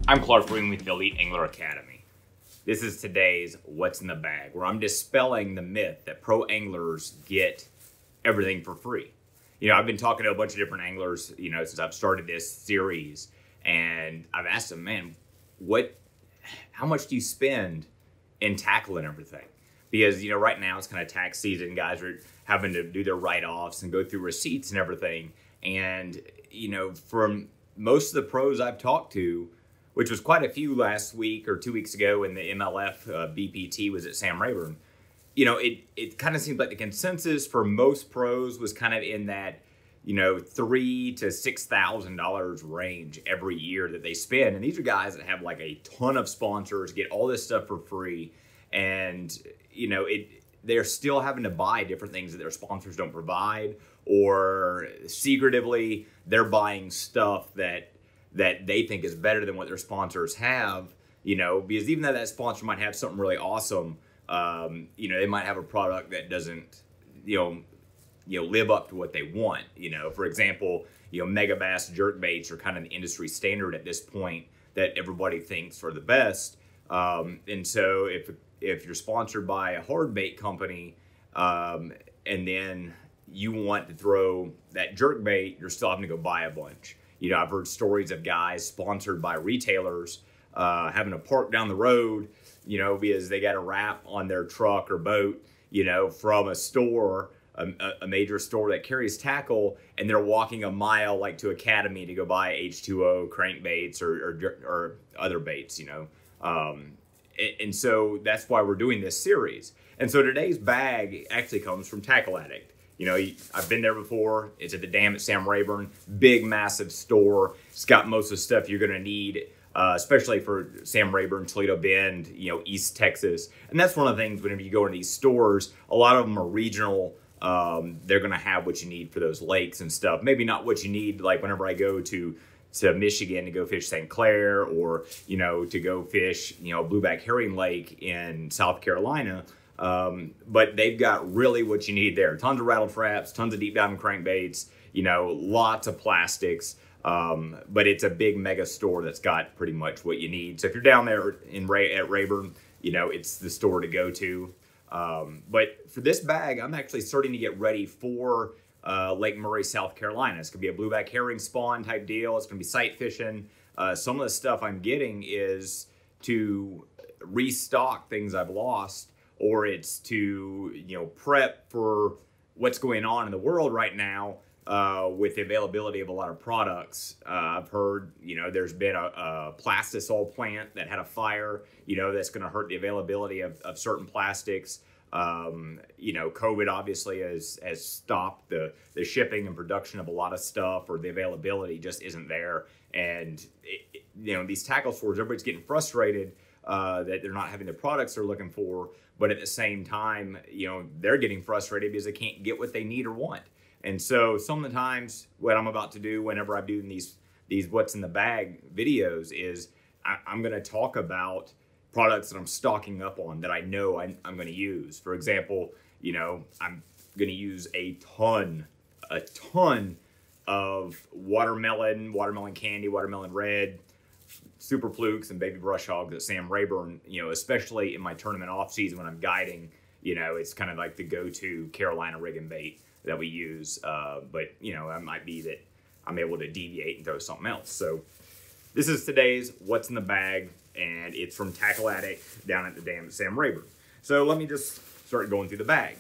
I'm Clark Green with the Elite Angler Academy. This is today's What's in the Bag, where I'm dispelling the myth that pro anglers get everything for free. You know, I've been talking to a bunch of different anglers, you know, since I've started this series, and I've asked them, man, how much do you spend in tackle and everything? Because, you know, right now it's kind of tax season. Guys are having to do their write-offs and go through receipts and everything. And, you know, from most of the pros I've talked to, which was quite a few last week or 2 weeks ago when the MLF BPT was at Sam Rayburn, you know, it kind of seems like the consensus for most pros was kind of in that, you know, $3,000 to $6,000 range every year that they spend. And these are guys that have like a ton of sponsors, get all this stuff for free. And, you know, they're still having to buy different things that their sponsors don't provide, or secretively they're buying stuff that they think is better than what their sponsors have, you know, because even though that sponsor might have something really awesome, you know, they might have a product that doesn't, live up to what they want. You know, for example, you know, Mega Bass jerkbaits are kind of the industry standard at this point that everybody thinks are the best. And so if you're sponsored by a hard bait company, and then you want to throw that jerkbait, you're still having to go buy a bunch. You know, I've heard stories of guys sponsored by retailers having to park down the road, you know, because they got a wrap on their truck or boat, you know, from a store, a major store that carries tackle, and they're walking a mile like to Academy to go buy H2O crankbaits or other baits, you know. And so that's why we're doing this series. And so today's bag actually comes from Tackle Addict. You know, I've been there before. It's at the dam at Sam Rayburn. Big, massive store. It's got most of the stuff you're going to need, especially for Sam Rayburn, Toledo Bend, you know, East Texas. And that's one of the things whenever you go into these stores, a lot of them are regional. They're going to have what you need for those lakes and stuff. Maybe not what you need, like whenever I go to Michigan to go fish St. Clair, or, you know, to go fish, you know, Blueback Herring Lake in South Carolina. But they've got really what you need there. Tons of rattle traps, tons of deep diving crankbaits, you know, lots of plastics. But it's a big mega store that's got pretty much what you need. So if you're down there at Rayburn, you know, it's the store to go to. But for this bag, I'm actually starting to get ready for Lake Murray, South Carolina. It's going to be a blueback herring spawn type deal. It's going to be sight fishing. Some of the stuff I'm getting is to restock things I've lost, or it's to, you know, prep for what's going on in the world right now with the availability of a lot of products. I've heard, you know, there's been a plastisol plant that had a fire, you know, that's going to hurt the availability of certain plastics. You know, COVID obviously has stopped the shipping and production of a lot of stuff, or the availability just isn't there. And, you know, these tackle stores, everybody's getting frustrated that they're not having the products they're looking for, but at the same time, you know, they're getting frustrated because they can't get what they need or want. And so some of the times what I'm about to do whenever I'm doing these What's in the Bag videos is I'm going to talk about products that I'm stocking up on that I know I'm going to use. For example, you know, I'm going to use a ton of watermelon candy, watermelon red, super flukes, and baby brush hogs at Sam Rayburn, you know, especially in my tournament off season when I'm guiding. You know, it's kind of like the go-to Carolina rig and bait that we use. But, you know, it might be that I'm able to deviate and throw something else. So this is today's What's in the Bag, and it's from Tackle Addict down at the dam at Sam Rayburn. So let me just start going through the bag.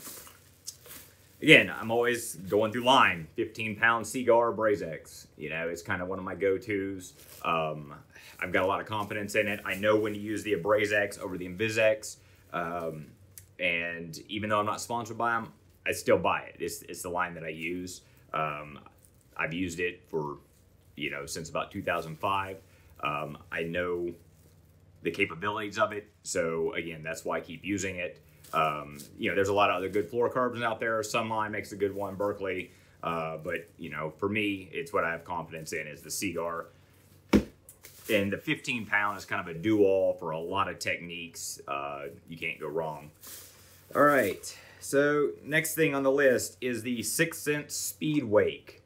Again, I'm always going through line, 15-pound Seagar Brazex. You know, it's kind of one of my go-tos. I've got a lot of confidence in it. I know when to use the Brazex over the Invisex. And even though I'm not sponsored by them, I still buy it. It's the line that I use. I've used it for, you know, since about 2005. I know the capabilities of it. So again, that's why I keep using it. You know, there's a lot of other good fluorocarbons out there. Sunline makes a good one, Berkeley. But, you know, for me, it's what I have confidence in is the Seagar. And the 15-pound is kind of a do-all for a lot of techniques. You can't go wrong. All right. So next thing on the list is the 6th Sense Speed Wake.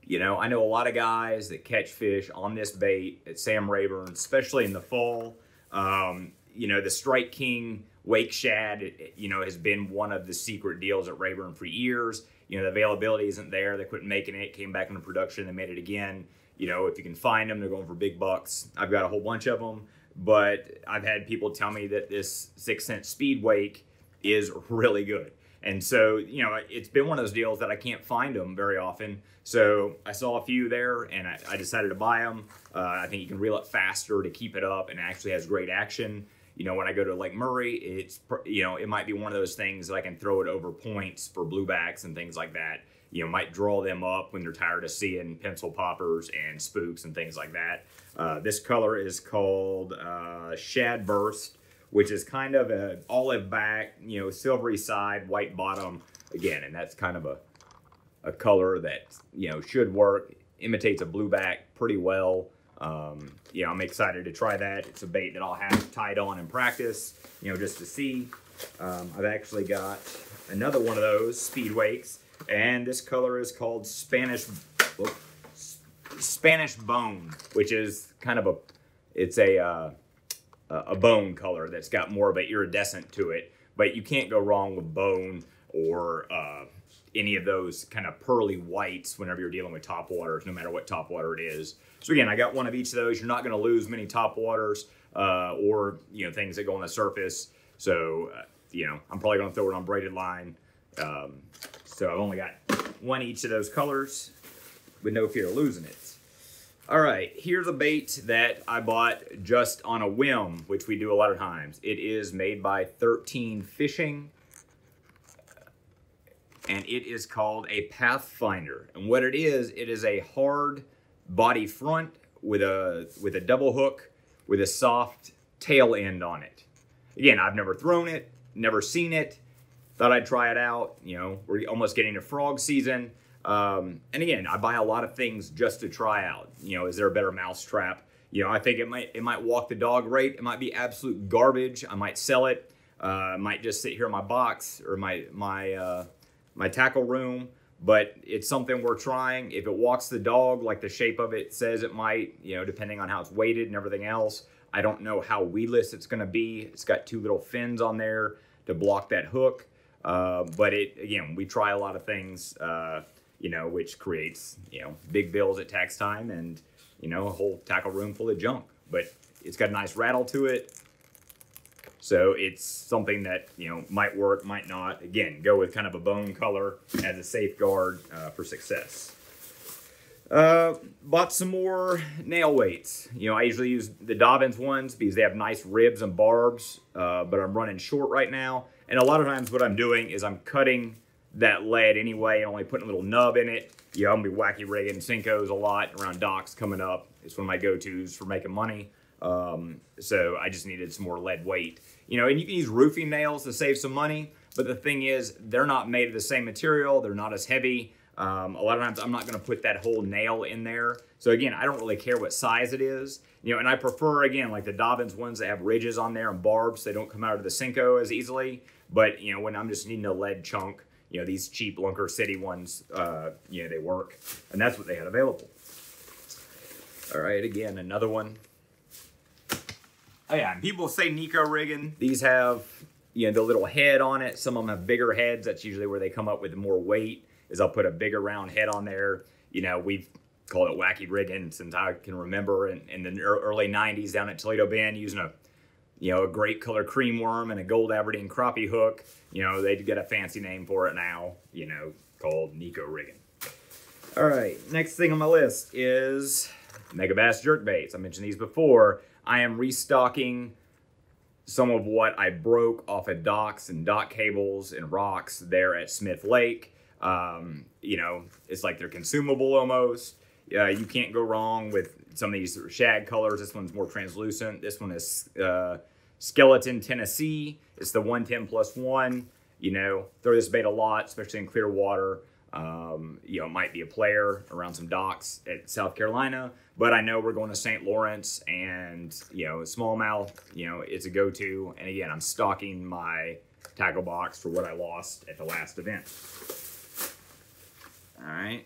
You know, I know a lot of guys that catch fish on this bait at Sam Rayburn, especially in the fall. You know, the Strike King Wake Shad, you know, has been one of the secret deals at Rayburn for years. You know, the availability isn't there. They quit making it, came back into production, they made it again. You know, if you can find them, they're going for big bucks. I've got a whole bunch of them, but I've had people tell me that this 6-cent speed wake is really good. And so, you know, it's been one of those deals that I can't find them very often. So I saw a few there and I decided to buy them. I think you can reel it faster to keep it up, and it actually has great action. You know, when I go to Lake Murray, it's, you know, it might be one of those things that I can throw it over points for bluebacks and things like that. You know, might draw them up when they're tired of seeing pencil poppers and spooks and things like that. This color is called Shad Burst, which is kind of an olive back, you know, silvery side, white bottom again. And that's kind of a color that, you know, should work. Imitates a blueback pretty well. You know, I'm excited to try that. It's a bait that I'll have tied on in practice, you know, just to see. I've actually got another one of those speed wakes, and this color is called Spanish Bone, which is kind of it's a bone color that's got more of an iridescent to it, but you can't go wrong with bone or any of those kind of pearly whites whenever you're dealing with topwaters, no matter what topwater it is. So again, I got one of each of those. You're not going to lose many topwaters or, you know, things that go on the surface. So, you know, I'm probably going to throw it on braided line. So I've only got one each of those colors with no fear of losing it. All right, here's a bait that I bought just on a whim, which we do a lot of times. It is made by 13 Fishing, and it is called a Pathfinder. And what it is a hard body front with a double hook with a soft tail end on it. Again, I've never thrown it, never seen it. Thought I'd try it out. You know, we're almost getting to frog season. And again, I buy a lot of things just to try out. You know, is there a better mousetrap? You know, I think it might walk the dog great. It might be absolute garbage. I might sell it. I might just sit here in my box or my tackle room. But it's something we're trying. If it walks the dog like the shape of it says it might, you know, depending on how it's weighted and everything else, I don't know how weedless it's going to be. It's got two little fins on there to block that hook. But again, we try a lot of things, you know, which creates, you know, big bills at tax time and, you know, a whole tackle room full of junk. But it's got a nice rattle to it. So it's something that, you know, might work, might not. Again, go with kind of a bone color as a safeguard for success. Bought some more nail weights. You know, I usually use the Dobbins ones because they have nice ribs and barbs, but I'm running short right now. And a lot of times what I'm doing is I'm cutting that lead anyway and only putting a little nub in it. You know, I'm going to be wacky rigging Senkos a lot around docks coming up. It's one of my go-tos for making money. So I just needed some more lead weight. You know, and you can use roofing nails to save some money, but the thing is, they're not made of the same material. They're not as heavy. A lot of times I'm not going to put that whole nail in there. So again, I don't really care what size it is. You know, and I prefer, again, like the Dobbins ones that have ridges on there and barbs. They don't come out of the Senko as easily. But, you know, when I'm just needing a lead chunk, you know, these cheap Lunker City ones, you know, they work. And that's what they had available. All right, again, another one. Oh yeah, and people say Nico rigging. These have, you know, the little head on it. Some of them have bigger heads. That's usually where they come up with more weight, is I'll put a bigger round head on there. You know, we've called it wacky rigging since I can remember in the early 90s down at Toledo Bend using a great color cream worm and a gold Aberdeen crappie hook. You know, they get a fancy name for it now, you know, called Nico rigging. All right, next thing on my list is Megabass jerkbaits. I mentioned these before. I am restocking some of what I broke off of docks and dock cables and rocks there at Smith Lake. You know, it's like they're consumable almost. You can't go wrong with some of these shad colors. This one's more translucent. This one is Skeleton Tennessee. It's the 110+1. You know, throw this bait a lot, especially in clear water. You know, it might be a player around some docks at South Carolina, but I know we're going to St. Lawrence and, you know, smallmouth, you know, it's a go-to. And again, I'm stocking my tackle box for what I lost at the last event. All right,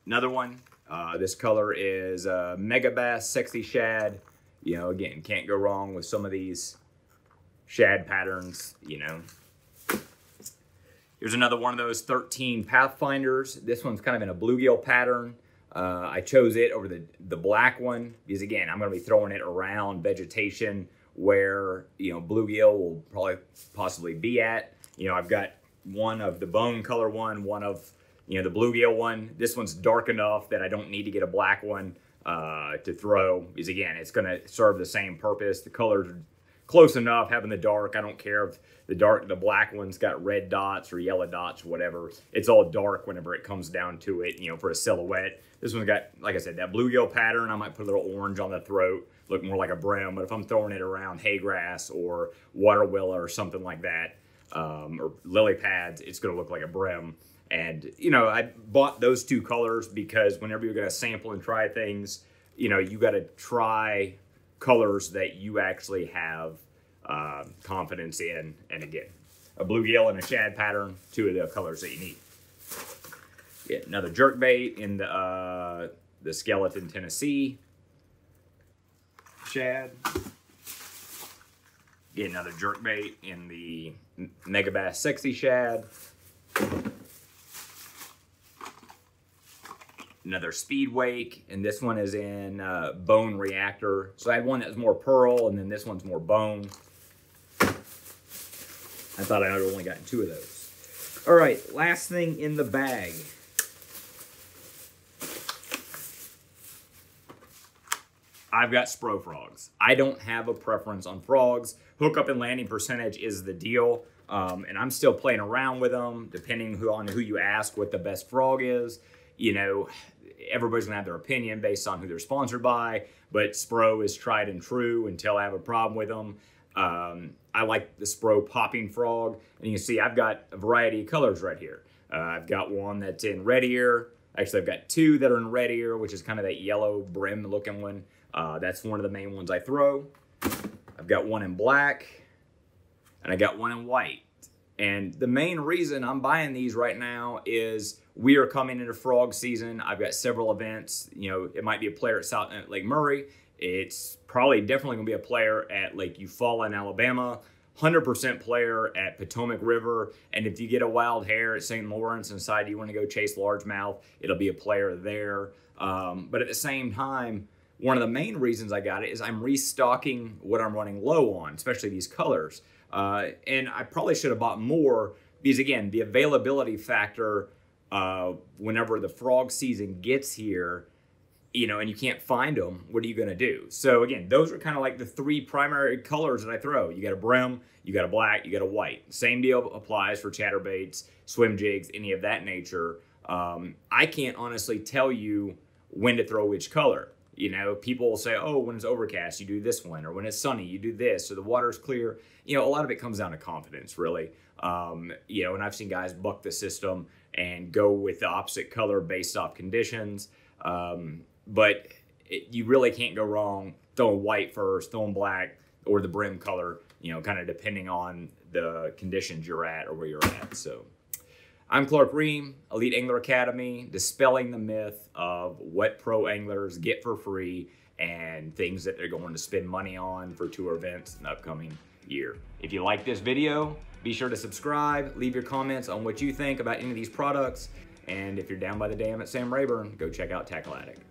another one. This color is Mega Bass Sexy Shad. You know, again, can't go wrong with some of these shad patterns, you know. Here's another one of those 13 Pathfinders. This one's kind of in a bluegill pattern. I chose it over the black one because, again, I'm going to be throwing it around vegetation where, you know, bluegill will probably possibly be at. You know, I've got one of the bone color one of, you know, the bluegill one. This one's dark enough that I don't need to get a black one to throw because, again, it's going to serve the same purpose. The colors are close enough having the dark. I don't care if the black one's got red dots or yellow dots or whatever. It's all dark whenever it comes down to it, you know, for a silhouette. This one's got, like I said, that bluegill pattern. I might put a little orange on the throat, look more like a brim. But if I'm throwing it around hay grass or water willow or something like that, or lily pads, it's going to look like a brim. And, you know, I bought those two colors because whenever you're going to sample and try things, you know, you got to try colors that you actually have confidence in. And again, a bluegill and a shad pattern, two of the colors that you need. Get another jerkbait in the Skeleton Tennessee shad. Get another jerkbait in the Mega Bass Sexy Shad. Another speed wake, and this one is in bone reactor. So I had one that was more pearl, and then this one's more bone. I thought I had only gotten two of those. All right, last thing in the bag. I've got Spro frogs. I don't have a preference on frogs. Hookup and landing percentage is the deal. And I'm still playing around with them, depending on who you ask what the best frog is. You know, everybody's gonna have their opinion based on who they're sponsored by, but Spro is tried and true until I have a problem with them. I like the Spro popping frog, and you can see I've got a variety of colors right here. I've got one that's in red ear. Actually, I've got two that are in red ear, which is kind of that yellow brim looking one. That's one of the main ones I throw. I've got one in black, and I got one in white. And the main reason I'm buying these right now is we are coming into frog season. I've got several events. You know, it might be a player at Lake Murray. It's probably definitely going to be a player at Lake Eufaula in Alabama. 100% player at Potomac River. And if you get a wild hair at St. Lawrence and decide you want to go chase largemouth, it'll be a player there. But at the same time, one of the main reasons I got it is I'm restocking what I'm running low on, especially these colors. And I probably should have bought more because, again, the availability factor whenever the frog season gets here, you know, and you can't find them, what are you going to do? So, again, those are kind of like the three primary colors that I throw. You got a brim, you got a black, you got a white. Same deal applies for chatterbaits, swim jigs, any of that nature. I can't honestly tell you when to throw which color. You know, people will say, oh, when it's overcast, you do this one, or when it's sunny, you do this, or the water's clear. You know, a lot of it comes down to confidence, really. You know, and I've seen guys buck the system and go with the opposite color based off conditions. But you really can't go wrong throwing white first, throwing black, or the brim color, you know, kind of depending on the conditions you're at or where you're at. So I'm Clark Ream, Elite Angler Academy, dispelling the myth of what pro anglers get for free and things that they're going to spend money on for tour events in the upcoming year. If you like this video, be sure to subscribe, leave your comments on what you think about any of these products. And if you're down by the dam at Sam Rayburn, go check out Tackle Addict.